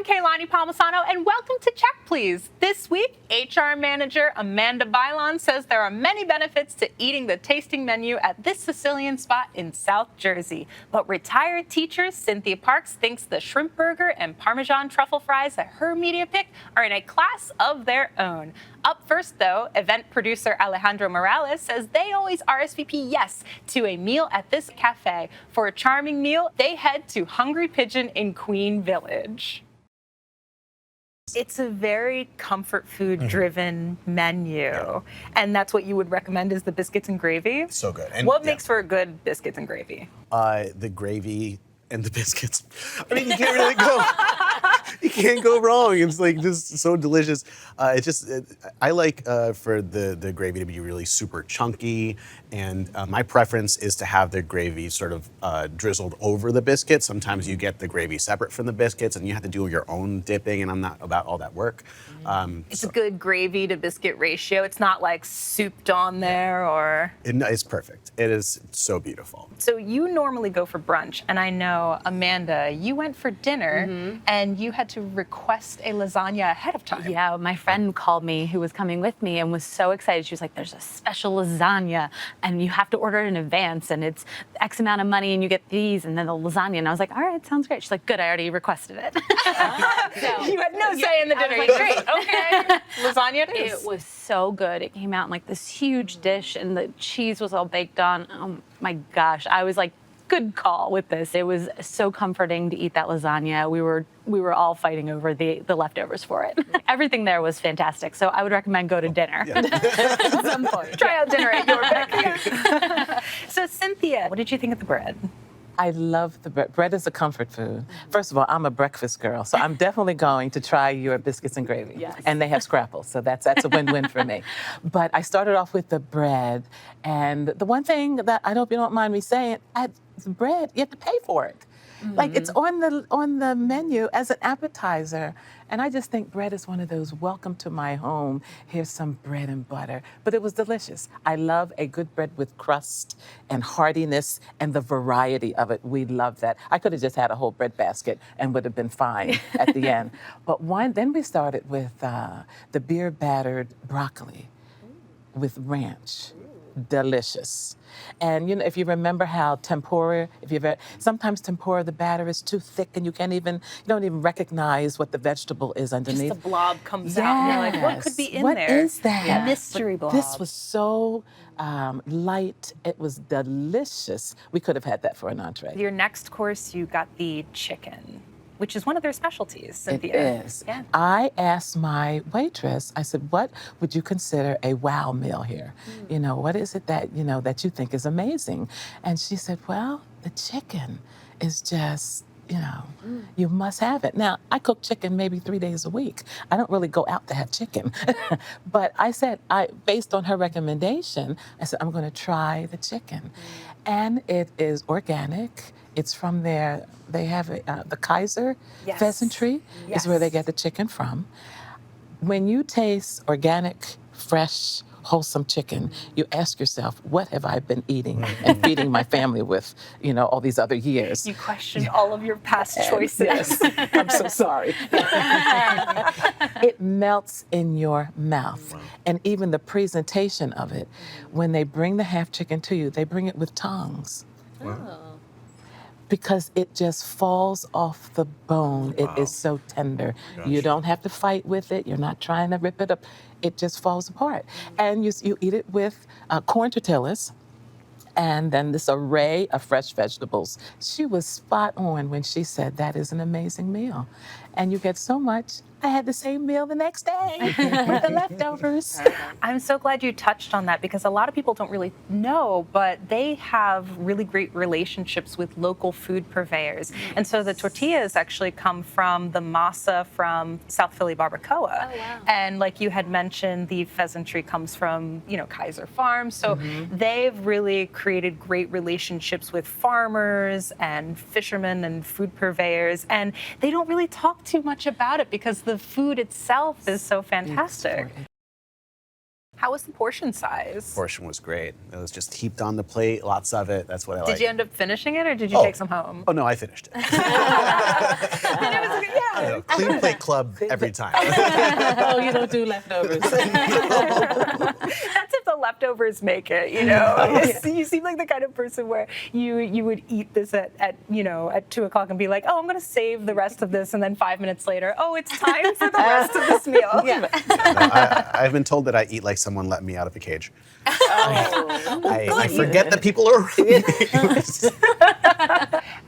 I'm Kae Lani Palmisano, and welcome to Check Please. This week, HR manager Amanda Bailon says there are many benefits to eating the tasting menu at this Sicilian spot in South Jersey. But retired teacher Cynthia Parks thinks the shrimp burger and Parmesan truffle fries at her media pick are in a class of their own. Up first, though, event producer Alejandro Morales says they always RSVP yes to a meal at this cafe. For a charming meal, they head to Hungry Pigeon in Queen Village. It's a very comfort food driven menu. And that's what you would recommend is the biscuits and gravy? So good. And what makes for a good biscuits and gravy? The gravy and the biscuits. I mean, you can't really go. You can't go wrong. It's like just so delicious. I like for the gravy to be really super chunky, and my preference is to have the gravy sort of drizzled over the biscuits. Sometimes you get the gravy separate from the biscuits, and you have to do your own dipping, and I'm not about all that work. It's a good gravy to biscuit ratio. It's not like souped on there or... It's perfect. It is so beautiful. So you normally go for brunch, and I know, Amanda, you went for dinner, and you had to request a lasagna ahead of time. Yeah, my friend called me who was coming with me and was so excited. She was like, there's a special lasagna, and you have to order it in advance, and it's X amount of money, and you get these, and then the lasagna. And I was like, all right, sounds great. She's like, good, I already requested it. So, you had no say in the dinner. Like, great, okay. Lasagna it is. It was so good. It came out in like this huge dish, and the cheese was all baked on. Oh my gosh, I was like, good call with this. It was so comforting to eat that lasagna. We were all fighting over the leftovers for it. Everything there was fantastic. So I would recommend go to dinner at some point. Try out dinner at your pick. So Cynthia, what did you think of the bread? I love the bread. Bread is a comfort food. First of all, I'm a breakfast girl, so I'm definitely going to try your biscuits and gravy. Yes. And they have scrapple, so that's a win-win for me. But I started off with the bread, and the one thing that I hope you don't mind me saying, the bread, you have to pay for it. Like it's on the menu as an appetizer. And I just think bread is one of those, welcome to my home, here's some bread and butter. But it was delicious. I love a good bread with crust and heartiness and the variety of it. We love that. I could have just had a whole bread basket and would have been fine at the end. But then we started with the beer battered broccoli with ranch. Delicious. And you know, if you remember how tempura, sometimes tempura, the batter is too thick and you don't even recognize what the vegetable is underneath. Just the blob comes out and you're like, what could be in there? What is that? Yeah. Mystery blob. This was so light. It was delicious. We could have had that for an entree. Your next course, you got the chicken, which is one of their specialties, Cynthia. It is. Yeah. I asked my waitress, I said, what would you consider a wow meal here? You know, what is it that you think is amazing? And she said, well, the chicken is just, you must have it. Now, I cook chicken maybe 3 days a week. I don't really go out to have chicken. But I said, based on her recommendation, I said, I'm going to try the chicken. And it is organic. It's from they have the Kaiser pheasantry is where they get the chicken from. When you taste organic, fresh, wholesome chicken, you ask yourself, what have I been eating and feeding my family with, all these other years? You question all of your past choices. Yes, I'm so sorry. It melts in your mouth. And even the presentation of it, when they bring the half chicken to you, they bring it with tongs. Wow. Because it just falls off the bone. Wow. It is so tender. Gotcha. You don't have to fight with it. You're not trying to rip it up. It just falls apart. And you eat it with corn tortillas and then this array of fresh vegetables. She was spot on when she said that is an amazing meal. And you get so much. I had the same meal the next day with the leftovers. I'm so glad you touched on that because a lot of people don't really know, but they have really great relationships with local food purveyors. And so the tortillas actually come from the masa from South Philly Barbacoa. Oh, wow. And like you had mentioned, the pheasantry comes from, Kaiser Farms. So they've really created great relationships with farmers and fishermen and food purveyors. And they don't really talk too much about it because the food itself is so fantastic. How was the portion size? Portion was great. It was just heaped on the plate, lots of it. That's what I like. Did you end up finishing it or did you take some home? Oh, no, I finished it. And it was, clean plate club every time. Oh, you don't do leftovers. That's if the leftovers make it, you know. You seem like the kind of person where you would eat this at 2 o'clock and be like, oh, I'm going to save the rest of this, and then 5 minutes later, oh, it's time for the rest of this meal. No, I've been told that I eat like someone let me out of a cage. I forget that people are around me.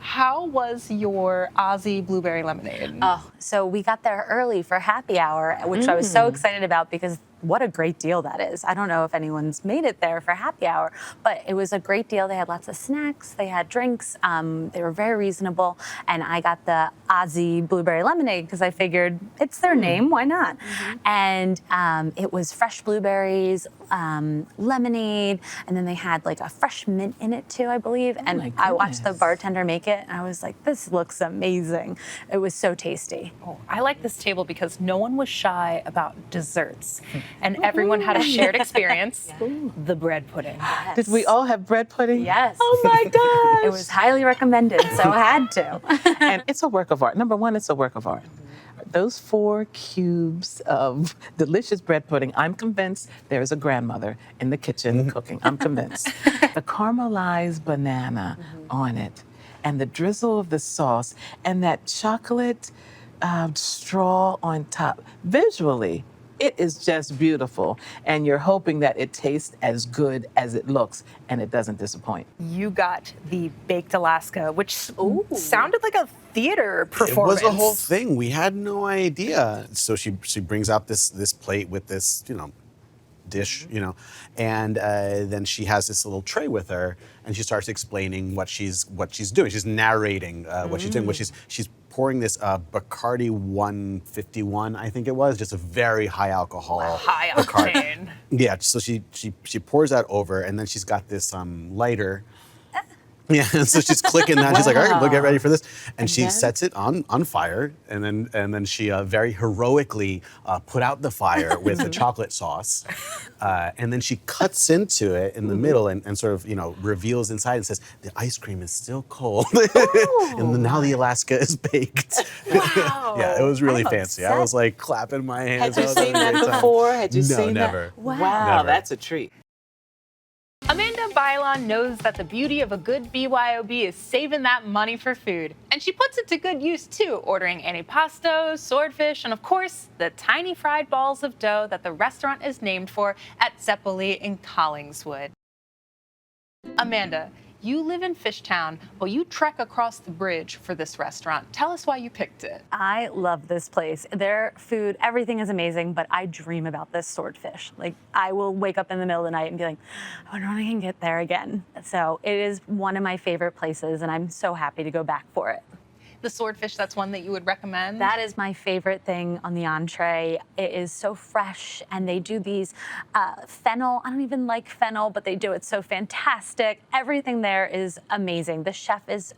How was your Aussie blueberry lemonade? Oh, so we got there early for happy hour, which I was so excited about because what a great deal that is. I don't know if anyone's made it there for happy hour, but it was a great deal. They had lots of snacks, they had drinks, they were very reasonable, and I got the Aussie blueberry lemonade because I figured it's their name, why not? And it was fresh blueberries, lemonade, and then they had like a fresh mint in it too, I believe. And my I watched the goodness. bartender make it, and I was like, this looks amazing. It was so tasty. Oh, I like this table because no one was shy about desserts, and everyone had a shared experience, the bread pudding. Did we all have bread pudding? Yes. Oh my gosh. It was highly recommended, so I had to. And it's a work of art. Number one, it's a work of art. Those 4 cubes of delicious bread pudding, I'm convinced there is a grandmother in the kitchen cooking. I'm convinced. The caramelized banana on it, and the drizzle of the sauce, and that chocolate straw on top. Visually, it is just beautiful. And you're hoping that it tastes as good as it looks, and it doesn't disappoint. You got the baked Alaska, which sounded like a theater It performance. was a whole thing. We had no idea. So she brings out this plate with this, dish, and then she has this little tray with her, and she starts explaining what she's doing. She's narrating what she's doing. She's pouring this Bacardi 151, I think it was, just a very high alcohol. High Bacardi. octane. Yeah. So she pours that over, and then she's got this lighter. Yeah, and so she's clicking that. She's like, all right, we'll get ready for this. And she then? sets it on fire, and then she very heroically put out the fire with the chocolate sauce. And then she cuts into it in the middle and sort of, reveals inside and says, the ice cream is still cold. And now the Alaska is baked. Wow. Yeah, it was really I'm fancy. I upset. was like clapping my hands. Had you I was having seen a that great time. before? Had you No, seen never. that? Wow. Never. That's a treat. Amanda Bailon knows that the beauty of a good BYOB is saving that money for food. And she puts it to good use too, ordering antipasto, swordfish, and of course, the tiny fried balls of dough that the restaurant is named for at Zeppoli in Collingswood. Amanda, you live in Fishtown, but you trek across the bridge for this restaurant. Tell us why you picked it. I love this place. Their food, everything is amazing, but I dream about this swordfish. Like, I will wake up in the middle of the night and be like, I wonder when I can get there again. So it is one of my favorite places, and I'm so happy to go back for it. The swordfish, that's one that you would recommend? That is my favorite thing on the entree. It is so fresh, and they do these fennel. I don't even like fennel, but they do it so fantastic. Everything there is amazing. The chef is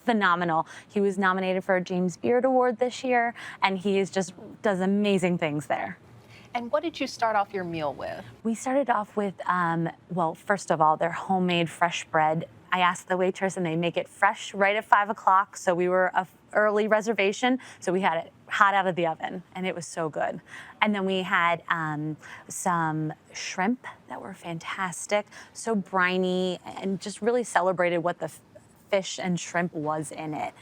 phenomenal. He was nominated for a James Beard Award this year, and he is just does amazing things there. And what did you start off your meal with? We started off with, well, first of all, their homemade fresh bread. I asked the waitress, and they make it fresh right at 5 o'clock. So we were an early reservation, so we had it hot out of the oven, and it was so good. And then we had some shrimp that were fantastic, so briny, and just really celebrated what the fish and shrimp was in it.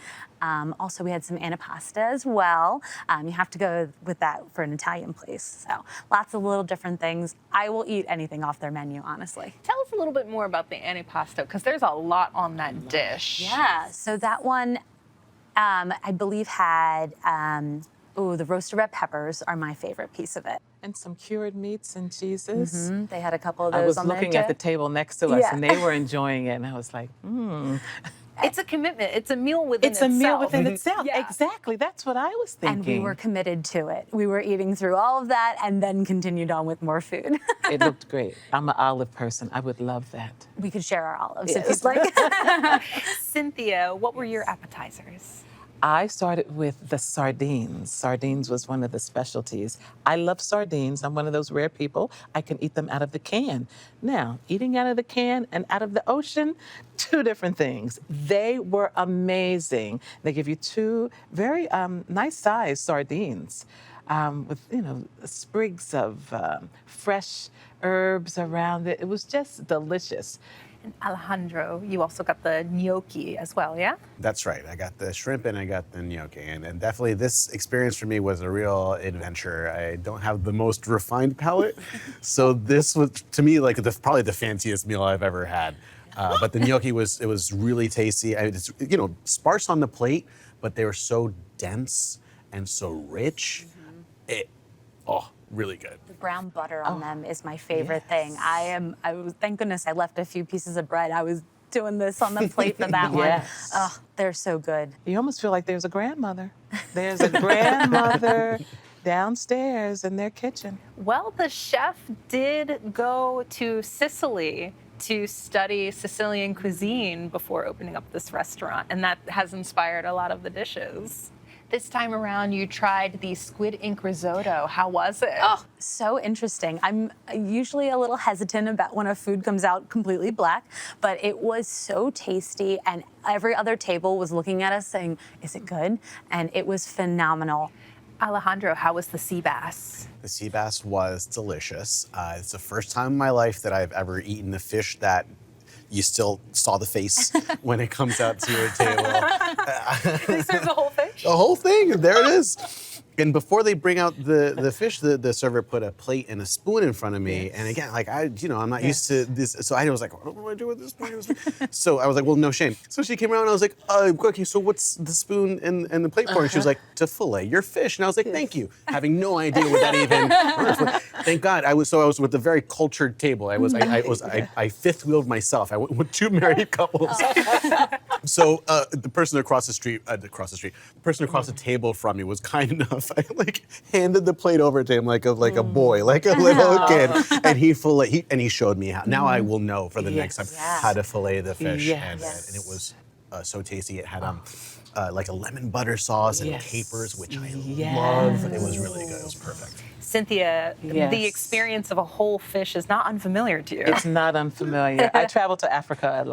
Also, we had some antipasta as well. You have to go with that for an Italian place. So lots of little different things. I will eat anything off their menu, honestly. Tell us a little bit more about the antipasto, because there's a lot on that dish. Yeah, so that one, I believe had, the roasted red peppers are my favorite piece of it. And some cured meats and cheeses. They had a couple of I those was on there looking at the too. table next to us, Yeah. and they were enjoying it, and I was like, It's a commitment. It's a meal within It's itself. a meal within itself. Yeah. Exactly. That's what I was thinking. And we were committed to it. We were eating through all of that and then continued on with more food. It looked great. I'm an olive person. I would love that. We could share our olives if Yes. you'd like. Cynthia, what were your appetizers? I started with the sardines. Sardines was one of the specialties. I love sardines. I'm one of those rare people. I can eat them out of the can. Now, eating out of the can and out of the ocean, two different things. They were amazing. They give you two very nice sized sardines with, sprigs of fresh herbs around it. It was just delicious. And Alejandro, you also got the gnocchi as well, yeah? That's right. I got the shrimp and I got the gnocchi. And definitely this experience for me was a real adventure. I don't have the most refined palate. So this was, to me, like probably the fanciest meal I've ever had. But the gnocchi was really tasty. It's, sparse on the plate, but they were so dense and so rich. Really good. The brown butter on them is my favorite thing. Thank goodness I left a few pieces of bread. I was doing this on the plate for that one. Oh, they're so good. You almost feel like there's a grandmother. There's a grandmother downstairs in their kitchen. Well, the chef did go to Sicily to study Sicilian cuisine before opening up this restaurant, and that has inspired a lot of the dishes. This time around, you tried the squid ink risotto. How was it? Oh, so interesting. I'm usually a little hesitant about when a food comes out completely black, but it was so tasty, and every other table was looking at us saying, is it good? And it was phenomenal. Alejandro, how was the sea bass? The sea bass was delicious. It's the first time in my life that I've ever eaten a fish that you still saw the face when it comes out to your table. They serve the whole fish? The whole thing, there it is. And before they bring out the fish, the server put a plate and a spoon in front of me. And again, like I'm not used to this. So I was like, what do I do with this spoon? So I was like, well, no shame. So she came around and I was like, okay, so what's the spoon and the plate for? And she was like, to fillet your fish. And I was like, thank you. Having no idea what that even was. Thank God. I was with a very cultured table. I fifth wheeled myself. I went with two married couples. So the person across the table from me was kind enough. I handed the plate over to him like a boy, like a little kid, and he showed me how. Now I will know for the next time how to fillet the fish, and it was so tasty. It had like a lemon butter sauce and capers, which I love. It was really good. It was perfect. Cynthia, the experience of a whole fish is not unfamiliar to you. It's not unfamiliar. I travel to Africa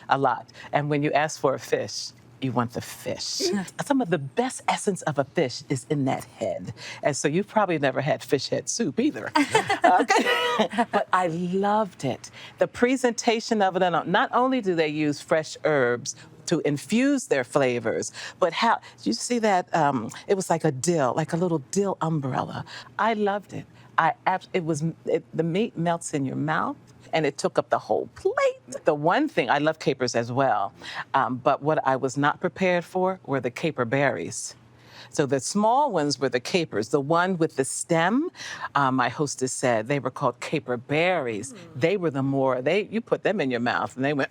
a lot, and when you ask for a fish, you want the fish. Some of the best essence of a fish is in that head. And so you've probably never had fish head soup either. But I loved it. The presentation of it, and not only do they use fresh herbs to infuse their flavors, but how, did you see that? It was like a little dill umbrella. I loved it. The meat melts in your mouth, and it took up the whole plate. The one thing, I love capers as well, but what I was not prepared for were the caper berries. So the small ones were the capers. The one with the stem, my hostess said they were called caper berries. They were you put them in your mouth and they went,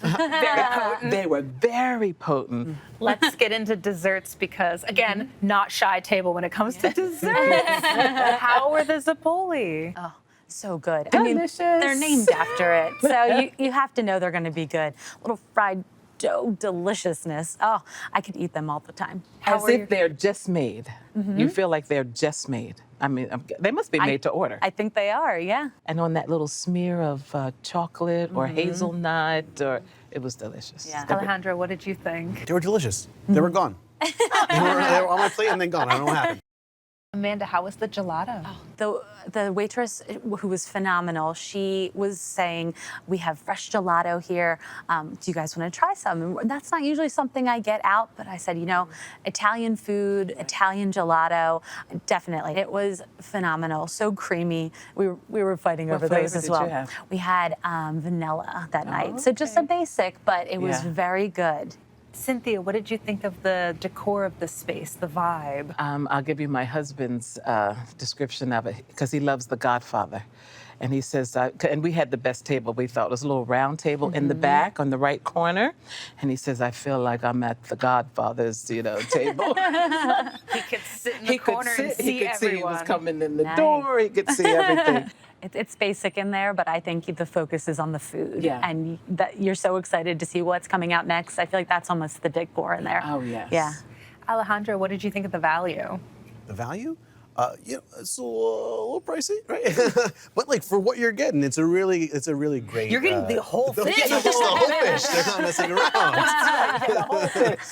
Very potent. They were very potent. Let's get into desserts because, again, not shy table when it comes to desserts. How were the Zapoli? Oh, so good. Delicious. I mean, they're named after it, so you have to know they're going to be good. Little fried dough deliciousness. Oh, I could eat them all the time. As if they're just made. You feel like they're just made. I mean, they must be made to order. I think they are, yeah. And on that little smear of chocolate or hazelnut, it was delicious. Yeah. Alejandro, what did you think? They were delicious. They were gone. They were on my plate and then gone. I don't know what happened. Amanda, how was the gelato? The waitress, who was phenomenal, she was saying, we have fresh gelato here. Do you guys want to try some? And that's not usually something I get out, but I said, Italian food, Italian gelato, definitely. It was phenomenal, so creamy. We were fighting over those as well. You have? We had vanilla that night. So just a basic, but it was very good. Cynthia, what did you think of the decor of the space, the vibe? I'll give you my husband's description of it, because he loves The Godfather. And he says, and we had the best table, we thought. It was a little round table in the back on the right corner. And he says, I feel like I'm at The Godfather's, table. He could sit in the corner and see everyone. He could see who was coming in the door. He could see everything. It's basic in there, but I think the focus is on the food. Yeah. And that you're so excited to see what's coming out next. I feel like that's almost the decor in there. Oh, yes. Yeah. Alejandro, what did you think of the value? The value? It's a little pricey, right? But like for what you're getting, it's a really great. You're getting the whole fish. Yeah, just the whole fish. They're not messing around. The whole fish.